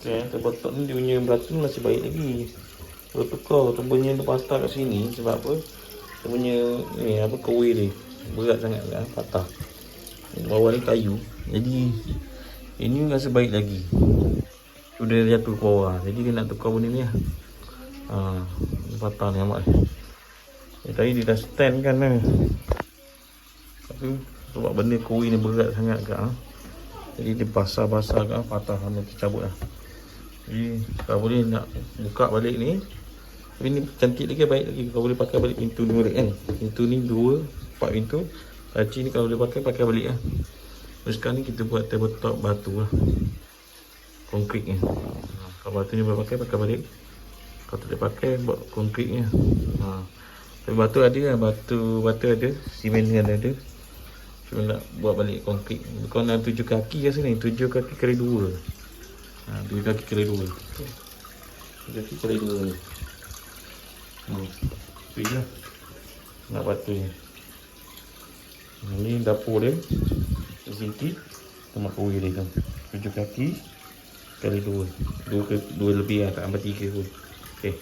Okay, terbetok ni dia punya batu ni masih baik lagi. Kalau tukar tubuhnya dia patah kat sini sebab apa? Dia punya ni apa kawai dia berat sangat kan, patah. Bawah ni kayu. Jadi ini rasa baik lagi. Sudah jatuh ke bawah. Jadi dia nak tukar benda ni lah. Patah ni amat. Tadi dia dah stand kan lah. Tapi sebab benda kawai ni berat sangat kat jadi dia basah-basah kat patah sama tercabut lah. Jadi kalau boleh nak buka balik ni. Tapi ni cantik lagi, baik lagi. Kalau boleh pakai balik pintu ni balik kan. Pintu ni 4 pintu. Laci ni kalau boleh pakai balik lah. Terus sekarang ni kita buat tabletop batu lah. Konkrit ni. Kalau batu ni boleh pakai balik. Kalau tak boleh pakai buat konkrit ni lah. Tapi batu ada lah. Batu ada. Simen ni ada. Cuma nak buat balik konkrit. Bukan nak 7 kaki rasa ni. 7 kaki kali 2. 7 kaki kali 2. 7 kaki kali 2 ni. Itu je lah. Nak batu ni. Ni dapur dia. Sinti. Tempat kawai dia tu. 7 kaki kali 2. 2 lebih lah. Tak sampai 3 pun. Okay.